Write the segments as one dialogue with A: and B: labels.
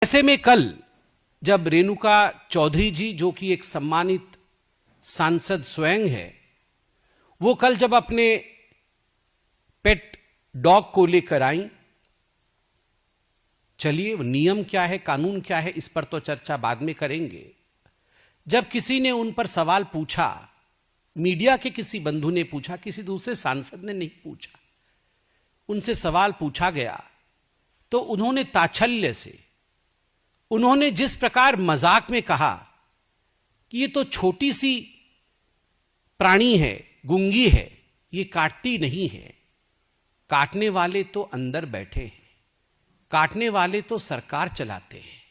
A: ऐसे में कल जब रेणुका चौधरी जी, जो कि एक सम्मानित सांसद स्वयं है, वो कल जब अपने पेट डॉग को लेकर आई, चलिए नियम क्या है, कानून क्या है, इस पर तो चर्चा बाद में करेंगे। जब किसी ने उन पर सवाल पूछा, मीडिया के किसी बंधु ने पूछा, किसी दूसरे सांसद ने नहीं पूछा, उनसे सवाल पूछा गया तो उन्होंने ताच्छल्य से, उन्होंने जिस प्रकार मजाक में कहा कि ये तो छोटी सी प्राणी है, गूंगी है, ये काटती नहीं है, काटने वाले तो अंदर बैठे हैं, काटने वाले तो सरकार चलाते हैं।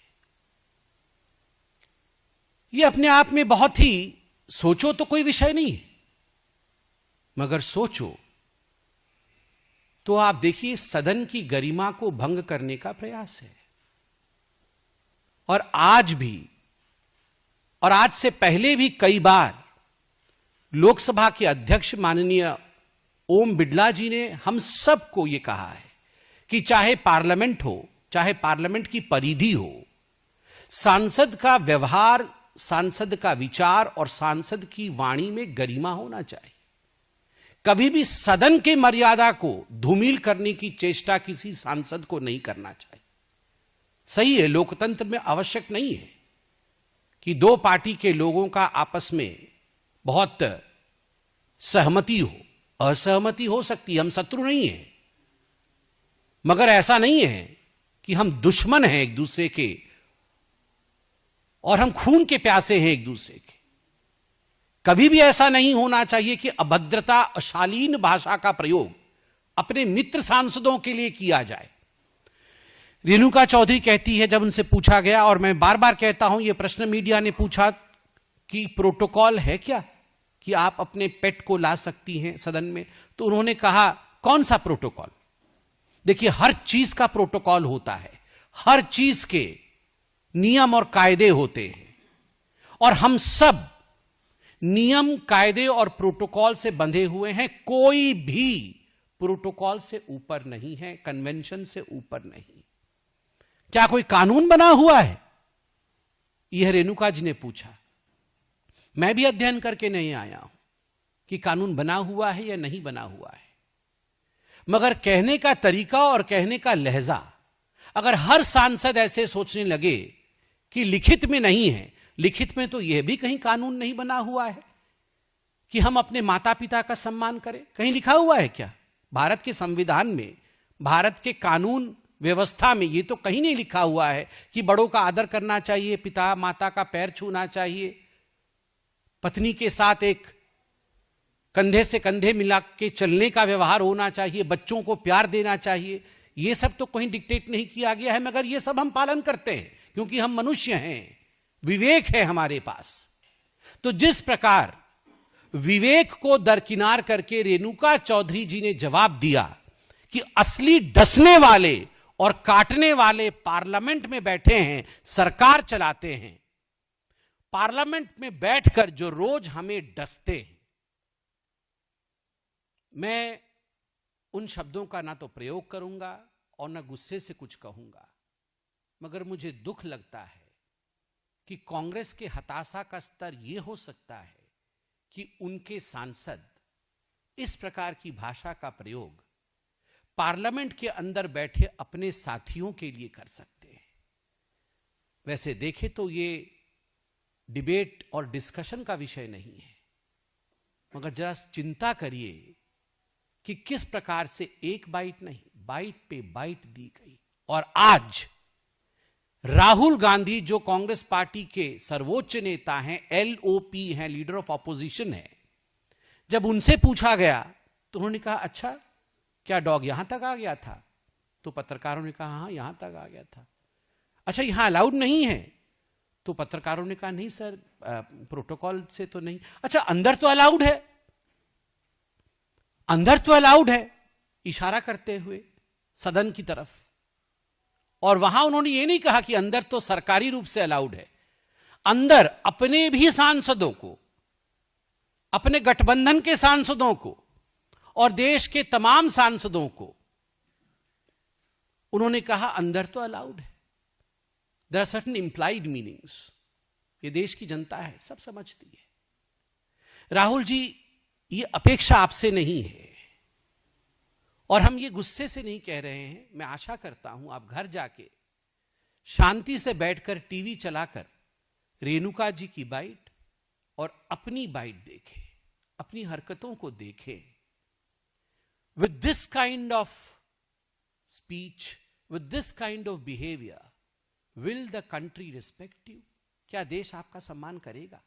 A: ये अपने आप में बहुत ही, सोचो तो कोई विषय नहीं है, मगर सोचो तो आप देखिए सदन की गरिमा को भंग करने का प्रयास है। और आज भी, और आज से पहले भी कई बार लोकसभा के अध्यक्ष माननीय ओम बिड़ला जी ने हम सबको यह कहा है कि चाहे पार्लियामेंट हो, चाहे पार्लियामेंट की परिधि हो, सांसद का व्यवहार, सांसद का विचार और सांसद की वाणी में गरिमा होना चाहिए। कभी भी सदन के मर्यादा को धूमिल करने की चेष्टा किसी सांसद को नहीं करना चाहिए। सही है, लोकतंत्र में आवश्यक नहीं है कि दो पार्टी के लोगों का आपस में बहुत सहमति हो, असहमति हो सकती है, हम शत्रु नहीं हैं, मगर ऐसा नहीं है कि हम दुश्मन हैं एक दूसरे के और हम खून के प्यासे हैं एक दूसरे के। कभी भी ऐसा नहीं होना चाहिए कि अभद्रता, अशालीन भाषा का प्रयोग अपने मित्र सांसदों के लिए किया जाए। रेणुका चौधरी कहती है, जब उनसे पूछा गया, और मैं बार बार कहता हूं, यह प्रश्न मीडिया ने पूछा कि प्रोटोकॉल है क्या कि आप अपने पेट को ला सकती हैं सदन में, तो उन्होंने कहा कौन सा प्रोटोकॉल। देखिए, हर चीज का प्रोटोकॉल होता है, हर चीज के नियम और कायदे होते हैं, और हम सब नियम, कायदे और प्रोटोकॉल से बंधे हुए हैं। कोई भी प्रोटोकॉल से ऊपर नहीं है, कन्वेंशन से ऊपर नहीं। क्या कोई कानून बना हुआ है? यह रेणुका जी ने पूछा। मैं भी अध्ययन करके नहीं आया हूं कि कानून बना हुआ है या नहीं बना हुआ है, मगर कहने का तरीका और कहने का लहजा, अगर हर सांसद ऐसे सोचने लगे कि लिखित में नहीं है, लिखित में तो यह भी कहीं कानून नहीं बना हुआ है कि हम अपने माता पिता का सम्मान करें। कहीं लिखा हुआ है क्या? भारत के संविधान में, भारत के कानून व्यवस्था में यह तो कहीं नहीं लिखा हुआ है कि बड़ों का आदर करना चाहिए, पिता माता का पैर छूना चाहिए, पत्नी के साथ एक कंधे से कंधे मिला के चलने का व्यवहार होना चाहिए, बच्चों को प्यार देना चाहिए। यह सब तो कहीं डिक्टेट नहीं किया गया है, मगर यह सब हम पालन करते हैं क्योंकि हम मनुष्य हैं, विवेक है हमारे पास। तो जिस प्रकार विवेक को दरकिनार करके रेणुका चौधरी जी ने जवाब दिया कि असली डसने वाले और काटने वाले पार्लियामेंट में बैठे हैं, सरकार चलाते हैं, पार्लियामेंट में बैठकर जो रोज हमें डसते हैं, मैं उन शब्दों का ना तो प्रयोग करूंगा और ना गुस्से से कुछ कहूंगा, मगर मुझे दुख लगता है कि कांग्रेस के हताशा का स्तर यह हो सकता है कि उनके सांसद इस प्रकार की भाषा का प्रयोग पार्लियामेंट के अंदर बैठे अपने साथियों के लिए कर सकते हैं। वैसे देखें तो ये डिबेट और डिस्कशन का विषय नहीं है, मगर जरा चिंता करिए कि किस प्रकार से एक बाइट नहीं, बाइट पे बाइट दी गई। और आज राहुल गांधी, जो कांग्रेस पार्टी के सर्वोच्च नेता हैं, LOP हैं, लीडर ऑफ ऑपोजिशन है, जब उनसे पूछा गया तो उन्होंने कहा अच्छा क्या डॉग यहां तक आ गया था? तो पत्रकारों ने कहा हां यहां तक आ गया था। अच्छा यहां अलाउड नहीं है? तो पत्रकारों ने कहा नहीं सर, प्रोटोकॉल से तो नहीं। अच्छा अंदर तो अलाउड है, अंदर तो अलाउड है, इशारा करते हुए सदन की तरफ। और वहां उन्होंने ये नहीं कहा कि अंदर तो सरकारी रूप से अलाउड है, अंदर अपने भी सांसदों को, अपने गठबंधन के सांसदों को और देश के तमाम सांसदों को उन्होंने कहा अंदर तो अलाउड है। There are certain implied meanings. ये देश की जनता है, सब समझती है। राहुल जी, ये अपेक्षा आपसे नहीं है और हम ये गुस्से से नहीं कह रहे हैं। मैं आशा करता हूं आप घर जाके शांति से बैठकर टीवी चलाकर रेणुका जी की बाइट और अपनी बाइट देखें, अपनी हरकतों को देखें। With this kind of speech, with this kind of behaviour, will the country respect you? क्या देश आपका सम्मान करेगा?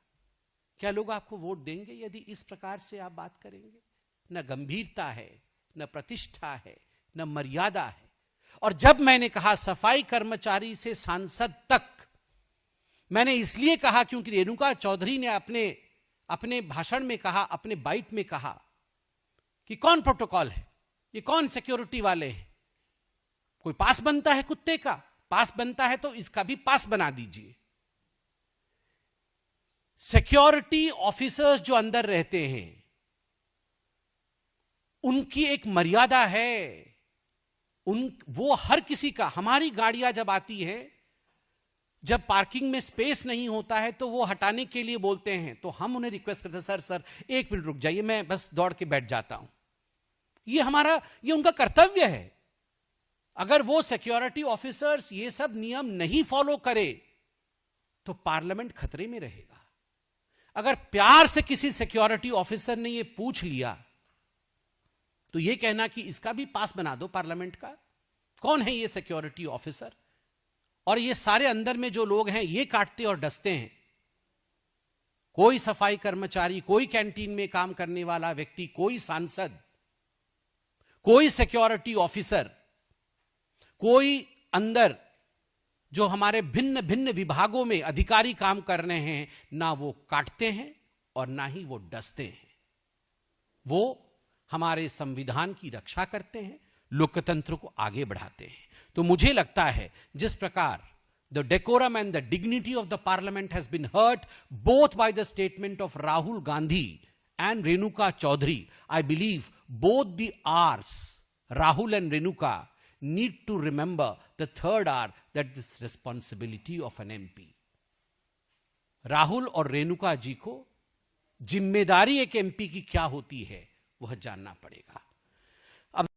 A: क्या लोग आपको वोट देंगे यदि इस प्रकार से आप बात करेंगे? न गंभीरता है, न प्रतिष्ठा है, न मर्यादा है। और जब मैंने कहा सफाई कर्मचारी से सांसद तक, मैंने इसलिए कहा क्योंकि रेणुका चौधरी ने अपने भाषण में कहा, अपने बाइट में कहा कि कौन प्रोटोकॉल है, ये कौन सिक्योरिटी वाले हैं? कोई पास बनता है कुत्ते का? पास बनता है तो इसका भी पास बना दीजिए। सिक्योरिटी ऑफिसर्स जो अंदर रहते हैं उनकी एक मर्यादा है। वो हर किसी का, हमारी गाड़ियां जब आती है, जब पार्किंग में स्पेस नहीं होता है तो वो हटाने के लिए बोलते हैं, तो हम उन्हें रिक्वेस्ट करते हैं, सर 1 मिनट रुक जाइए, मैं बस दौड़ के बैठ जाता हूं। ये उनका कर्तव्य है। अगर वो सिक्योरिटी ऑफिसर्स ये सब नियम नहीं फॉलो करे तो पार्लियामेंट खतरे में रहेगा। अगर प्यार से किसी सिक्योरिटी ऑफिसर ने ये पूछ लिया तो ये कहना कि इसका भी पास बना दो पार्लियामेंट का। कौन है ये सिक्योरिटी ऑफिसर? और ये सारे अंदर में जो लोग हैं ये काटते और डसते हैं। कोई सफाई कर्मचारी, कोई कैंटीन में काम करने वाला व्यक्ति, कोई सांसद, कोई सिक्योरिटी ऑफिसर, कोई अंदर जो हमारे भिन्न भिन्न विभागों में अधिकारी काम कर रहे हैं, ना वो काटते हैं और ना ही वो डसते हैं। वो हमारे संविधान की रक्षा करते हैं, लोकतंत्र को आगे बढ़ाते हैं। तो मुझे लगता है जिस प्रकार the decorum and the dignity of the parliament has been hurt both by the statement of Rahul Gandhi and Renuka Chowdhury, I believe both the ours, Rahul and Renuka, need to remember the third R, that is responsibility of an MP. Rahul और रेणुका जी को जिम्मेदारी एक MP की क्या होती है वह जानना पड़ेगा।